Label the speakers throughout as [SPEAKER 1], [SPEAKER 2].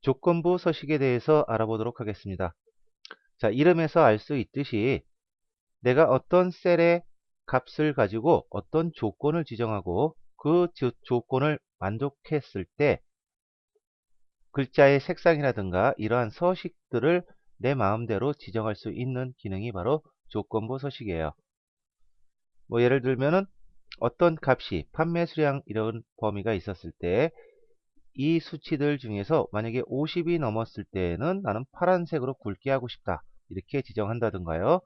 [SPEAKER 1] 조건부 서식에 대해서 알아보도록 하겠습니다. 자, 이름에서 알 수 있듯이 내가 어떤 셀의 값을 가지고 어떤 조건을 지정하고 그 조건을 만족했을 때 글자의 색상이라든가 이러한 서식들을 내 마음대로 지정할 수 있는 기능이 바로 조건부 서식이에요. 뭐 예를 들면은 어떤 값이 판매 수량 이런 범위가 있었을 때 이 수치들 중에서 만약에 50이 넘었을 때에는 나는 파란색으로 굵게 하고 싶다. 이렇게 지정한다든가요.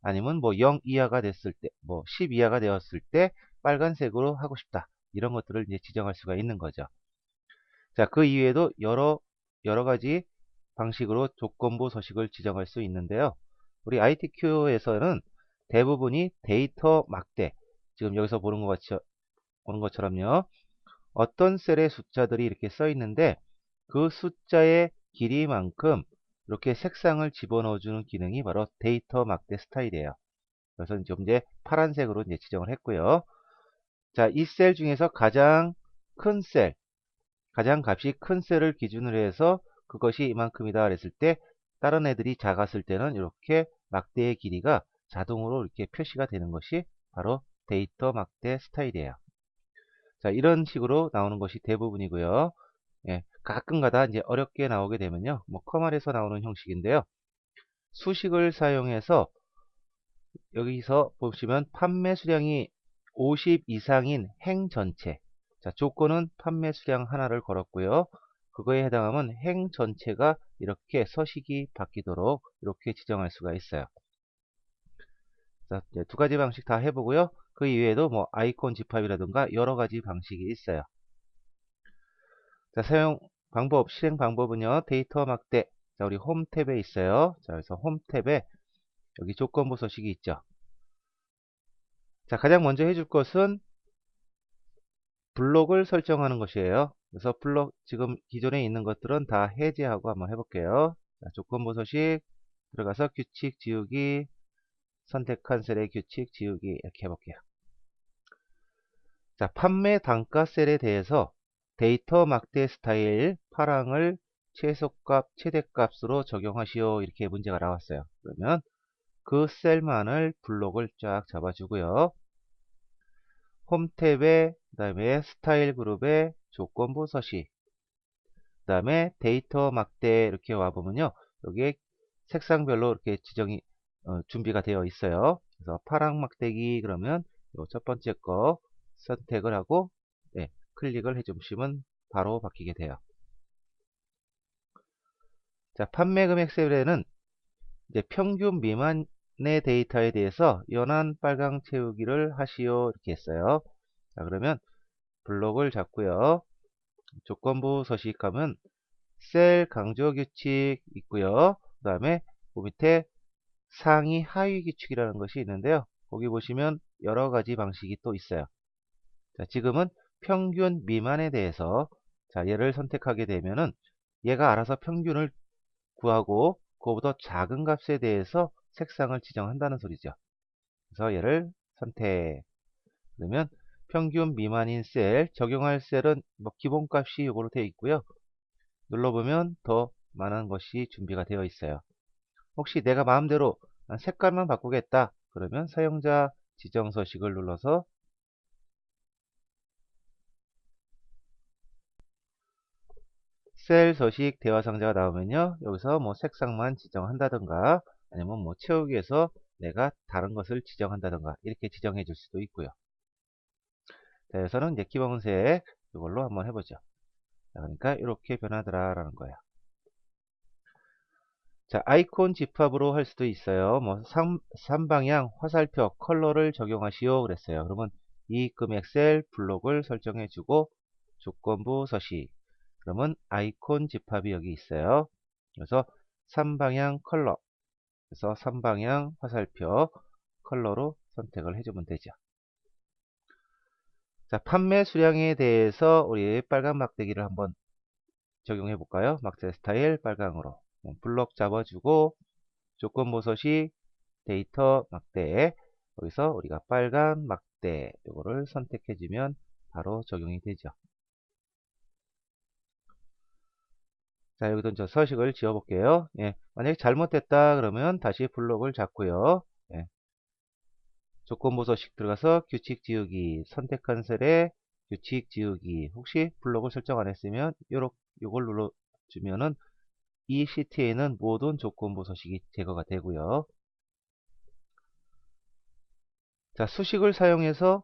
[SPEAKER 1] 아니면 뭐 0 이하가 됐을 때, 뭐 10 이하가 되었을 때 빨간색으로 하고 싶다. 이런 것들을 이제 지정할 수가 있는 거죠. 자, 그 이외에도 여러 가지 방식으로 조건부 서식을 지정할 수 있는데요. 우리 ITQ에서는 대부분이 데이터 막대, 지금 여기서 보는 것처럼요. 어떤 셀의 숫자들이 이렇게 써 있는데 그 숫자의 길이만큼 이렇게 색상을 집어넣어주는 기능이 바로 데이터 막대 스타일이에요. 그래서 이제 파란색으로 이제 지정을 했고요. 자, 이 셀 중에서 가장 큰 셀, 가장 값이 큰 셀을 기준으로 해서 그것이 이만큼이다 그랬을 때 다른 애들이 작았을 때는 이렇게 막대의 길이가 자동으로 이렇게 표시가 되는 것이 바로 데이터 막대 스타일이에요. 자, 이런 식으로 나오는 것이 대부분이고요. 예, 가끔가다 이제 어렵게 나오게 되면요. 뭐 커말에서 나오는 형식인데요. 수식을 사용해서 여기서 보시면 판매 수량이 50 이상인 행 전체. 자, 조건은 판매 수량 하나를 걸었고요. 그거에 해당하면 행 전체가 이렇게 서식이 바뀌도록 이렇게 지정할 수가 있어요. 자, 이제 두 가지 방식 다 해보고요. 그 이외에도 뭐 아이콘 집합이라든가 여러 가지 방식이 있어요. 자, 실행 방법은요. 데이터 막대. 자, 우리 홈 탭에 있어요. 자, 그래서 홈 탭에 여기 조건부 서식이 있죠. 자, 가장 먼저 해줄 것은 블록을 설정하는 것이에요. 그래서 블록, 지금 기존에 있는 것들은 다 해제하고 한번 해볼게요. 자, 조건부 서식 들어가서 규칙 지우기, 선택한 셀의 규칙 지우기 이렇게 해볼게요. 자, 판매 단가 셀에 대해서 데이터 막대 스타일 파랑을 최소값, 최대값으로 적용하시오. 이렇게 문제가 나왔어요. 그러면 그 셀만을 블록을 쫙 잡아주고요. 홈 탭에 그 다음에 스타일 그룹에 조건부 서식 그 다음에 데이터 막대 이렇게 와보면요. 여기에 색상별로 이렇게 준비가 되어 있어요. 그래서 파랑 막대기 그러면 요 첫 번째 거 선택을 하고 네, 클릭을 해주시면 바로 바뀌게 돼요. 자, 판매 금액 셀에는 이제 평균 미만의 데이터에 대해서 연한 빨강 채우기를 하시오 이렇게 했어요. 자, 그러면 블록을 잡고요. 조건부 서식하면 셀 강조 규칙 있고요. 그 다음에 그 밑에 상위 하위 규칙이라는 것이 있는데요. 거기 보시면 여러 가지 방식이 또 있어요. 자, 지금은 평균 미만에 대해서 자, 얘를 선택하게 되면은 얘가 알아서 평균을 구하고 그거보다 작은 값에 대해서 색상을 지정한다는 소리죠. 그래서 얘를 선택. 그러면 평균 미만인 셀, 적용할 셀은 뭐 기본값이 이거로 되어 있고요. 눌러보면 더 많은 것이 준비가 되어 있어요. 혹시 내가 마음대로 색깔만 바꾸겠다. 그러면 사용자 지정 서식을 눌러서 셀 서식 대화 상자가 나오면요. 여기서 뭐 색상만 지정한다든가 아니면 뭐 채우기에서 내가 다른 것을 지정한다든가 이렇게 지정해 줄 수도 있고요. 자, 여기서는 이제 기본색 이걸로 한번 해보죠. 자, 그러니까 이렇게 변하더라 라는 거예요. 자, 아이콘 집합으로 할 수도 있어요. 뭐 3방향 화살표 컬러를 적용하시오 그랬어요. 그러면 이 금액 셀 블록을 설정해 주고 조건부 서식 그러면 아이콘 집합이 여기 있어요. 그래서 3방향 컬러 그래서 3방향 화살표 컬러로 선택을 해주면 되죠. 자, 판매 수량에 대해서 우리 빨간 막대기를 한번 적용해 볼까요? 막대 스타일 빨강으로 블록 잡아주고 조건부 서식 데이터 막대 여기서 우리가 빨간 막대 이거를 선택해 주면 바로 적용이 되죠. 자, 여기도 저 서식을 지어 볼게요. 예, 만약에 잘못됐다 그러면 다시 블록을 잡고요. 예, 조건부 서식 들어가서 규칙 지우기, 선택한 셀에 규칙 지우기. 혹시 블록을 설정 안 했으면 요걸 눌러주면은 이 시트에 있는 모든 조건부 서식이 제거가 되고요. 자, 수식을 사용해서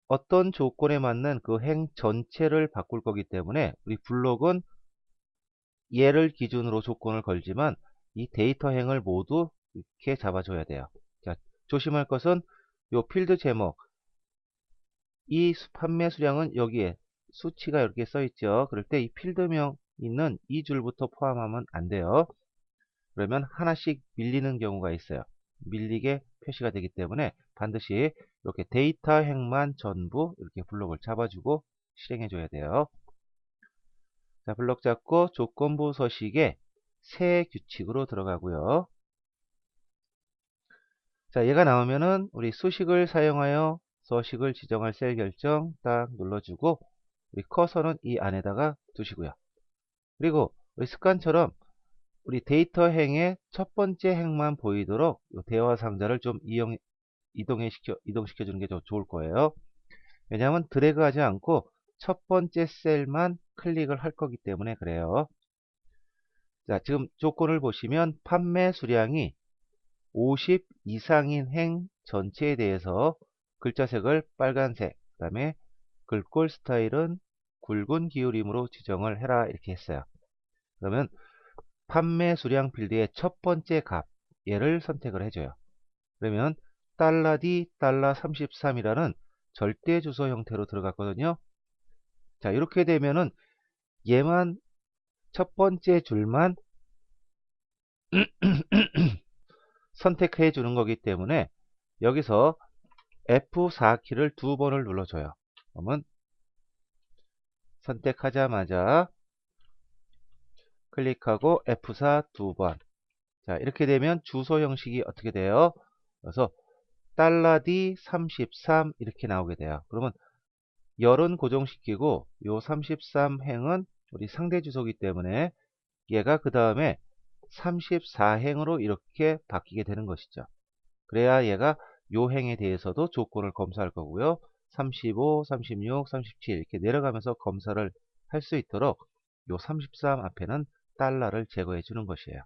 [SPEAKER 1] 어떤 조건에 맞는 그 행 전체를 바꿀 거기 때문에 우리 블록은 얘를 기준으로 조건을 걸지만 이 데이터 행을 모두 이렇게 잡아줘야 돼요. 자, 조심할 것은 요 필드 제목, 이 판매 수량은 여기에 수치가 이렇게 써 있죠. 그럴 때 이 필드명 있는 이 줄부터 포함하면 안 돼요. 그러면 하나씩 밀리는 경우가 있어요. 밀리게 표시가 되기 때문에 반드시 이렇게 데이터 행만 전부 이렇게 블록을 잡아주고 실행해 줘야 돼요. 자, 블록 잡고 조건부 서식에 새 규칙으로 들어가고요. 자, 얘가 나오면은 우리 수식을 사용하여 서식을 지정할 셀 결정 딱 눌러주고 우리 커서는 이 안에다가 두시고요. 그리고 우리 습관처럼 우리 데이터 행의 첫 번째 행만 보이도록 이 대화 상자를 좀 이동시켜 주는 게 더 좋을 거예요. 왜냐하면 드래그 하지 않고 첫 번째 셀만 클릭을 할 거기 때문에 그래요. 자, 지금 조건을 보시면 판매 수량이 50 이상인 행 전체에 대해서 글자색을 빨간색, 그 다음에 글꼴 스타일은 굵은 기울임으로 지정을 해라 이렇게 했어요. 그러면 판매 수량 필드의 첫 번째 값, 얘를 선택을 해줘요. 그러면 $D $33이라는 절대 주소 형태로 들어갔거든요. 자, 이렇게 되면은 얘만 첫 번째 줄만 선택해 주는 거기 때문에 여기서 F4키를 두 번을 눌러줘요. 그러면 선택하자마자 클릭하고 F4 두 번. 자, 이렇게 되면 주소 형식이 어떻게 돼요? 그래서 $D 33 이렇게 나오게 돼요. 그러면 열은 고정시키고 요 33행은 우리 상대 주소이기 때문에 얘가 그 다음에 34행으로 이렇게 바뀌게 되는 것이죠. 그래야 얘가 요 행에 대해서도 조건을 검사할 거고요. 35, 36, 37 이렇게 내려가면서 검사를 할 수 있도록 요 33 앞에는 달러를 제거해 주는 것이에요.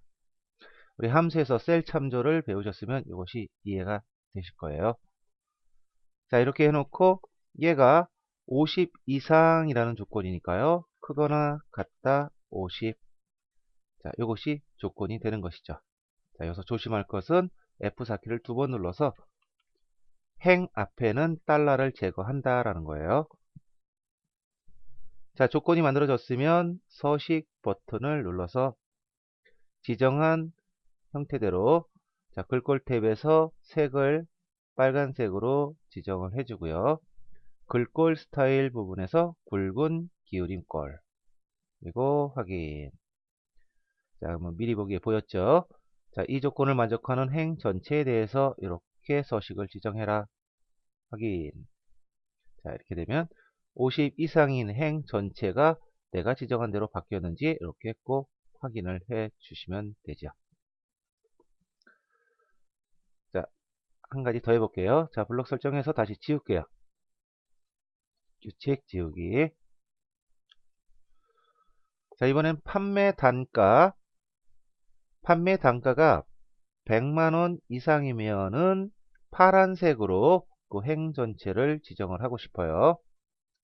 [SPEAKER 1] 우리 함수에서 셀 참조를 배우셨으면 이것이 이해가 되실 거예요. 자, 이렇게 해놓고 얘가 50 이상이라는 조건이니까요. 크거나 같다 50. 자, 이것이 조건이 되는 것이죠. 자, 여기서 조심할 것은 F4키를 두 번 눌러서 행 앞에는 달러를 제거한다라는 거예요. 자, 조건이 만들어졌으면 서식 버튼을 눌러서 지정한 형태대로 자, 글꼴 탭에서 색을 빨간색으로 지정을 해주고요. 글꼴 스타일 부분에서 굵은 기울임꼴 그리고 확인. 자, 그러면 미리 보기에 보였죠? 자, 이 조건을 만족하는 행 전체에 대해서 이렇게 서식을 지정해라. 확인. 자, 이렇게 되면 50 이상인 행 전체가 내가 지정한 대로 바뀌었는지 이렇게 꼭 확인을 해 주시면 되죠. 자, 한 가지 더 해볼게요. 자, 블록 설정해서 다시 지울게요. 규칙 지우기. 자, 이번엔 판매 단가가 100만원 이상이면은 파란색으로 그 행 전체를 지정을 하고 싶어요.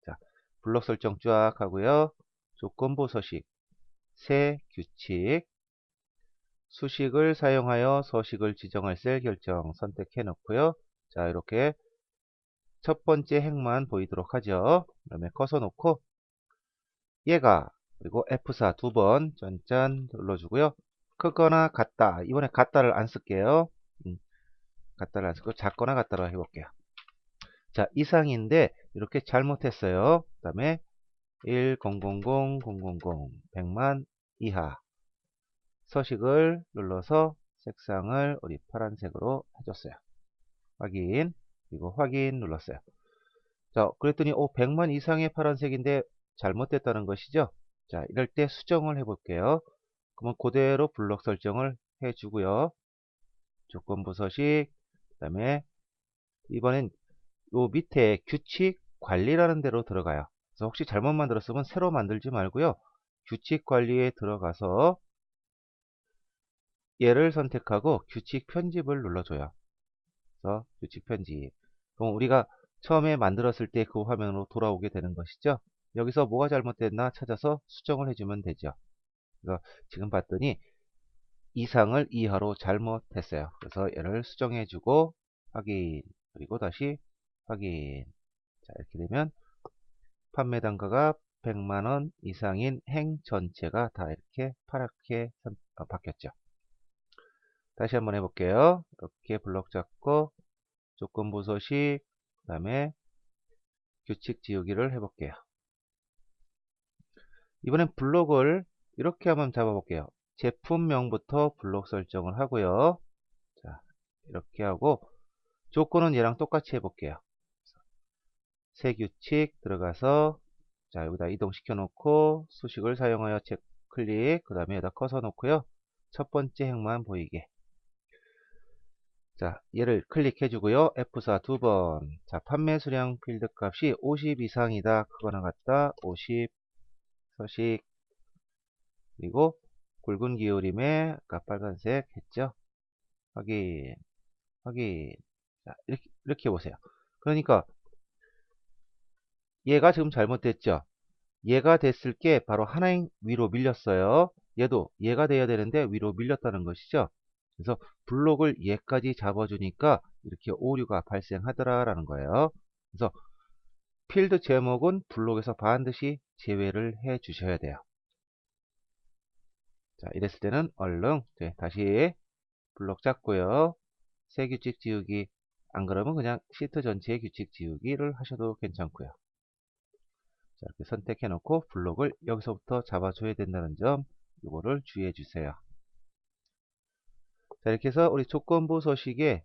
[SPEAKER 1] 자, 블록 설정 쫙 하고요. 조건부 서식, 새 규칙, 수식을 사용하여 서식을 지정할 셀 결정 선택해 놓고요. 자, 이렇게 첫 번째 행만 보이도록 하죠. 그다음에 커서 놓고 얘가 그리고 F4 두 번 짠짠 눌러주고요. 크거나 같다. 이번에 같다를 안 쓸게요. 같다를 안 쓰고 작거나 같다로 해볼게요. 자, 이상인데 이렇게 잘못했어요. 그 다음에 1000, 100만 이하 서식을 눌러서 색상을 우리 파란색으로 해줬어요. 확인. 그리고 확인 눌렀어요. 자, 그랬더니 100만 이상의 파란색인데 잘못됐다는 것이죠. 자, 이럴 때 수정을 해 볼게요. 그러면 그대로 블록 설정을 해 주고요. 조건부 서식, 그 다음에 이번엔 요 밑에 규칙 관리라는 데로 들어가요. 그래서 혹시 잘못 만들었으면 새로 만들지 말고요. 규칙 관리에 들어가서 얘를 선택하고 규칙 편집을 눌러줘요. 그래서 규칙 편집. 그럼 우리가 처음에 만들었을 때 그 화면으로 돌아오게 되는 것이죠. 여기서 뭐가 잘못됐나 찾아서 수정을 해주면 되죠. 그래서 지금 봤더니 이상을 이하로 잘못했어요. 그래서 얘를 수정해주고 확인, 그리고 다시 확인. 자, 이렇게 되면 판매 단가가 100만원 이상인 행 전체가 다 이렇게 파랗게 바뀌었죠. 다시 한번 해볼게요. 이렇게 블록 잡고 조건부 서식, 그 다음에 규칙 지우기를 해볼게요. 이번엔 블록을 이렇게 한번 잡아볼게요. 제품명부터 블록 설정을 하고요. 자, 이렇게 하고 조건은 얘랑 똑같이 해볼게요. 새 규칙 들어가서 자, 여기다 이동시켜 놓고 수식을 사용하여 클릭, 그 다음에 여기다 커서 놓고요. 첫 번째 행만 보이게. 자, 얘를 클릭해 주고요. F4 두 번. 자, 판매 수량 필드 값이 50 이상이다. 크거나 같다. 50 서식. 그리고 굵은 기울임에 아까 빨간색 했죠. 확인, 확인. 자, 이렇게 보세요. 그러니까 얘가 지금 잘못됐죠. 얘가 됐을 게 바로 하나인 위로 밀렸어요. 얘도 얘가 돼야 되는데 위로 밀렸다는 것이죠. 그래서 블록을 얘까지 잡아주니까 이렇게 오류가 발생하더라라는 거예요. 그래서 필드 제목은 블록에서 반드시 제외를 해 주셔야 돼요. 자, 이랬을 때는 얼른 다시 블록 잡고요. 새 규칙 지우기, 안 그러면 그냥 시트 전체의 규칙 지우기를 하셔도 괜찮고요. 자, 이렇게 선택해 놓고 블록을 여기서부터 잡아줘야 된다는 점, 이거를 주의해 주세요. 자, 이렇게 해서 우리 조건부 서식의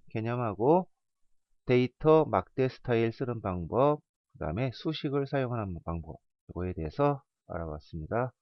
[SPEAKER 1] 개념하고 데이터 막대 스타일 쓰는 방법, 그 다음에 수식을 사용하는 방법, 이거에 대해서 알아봤습니다.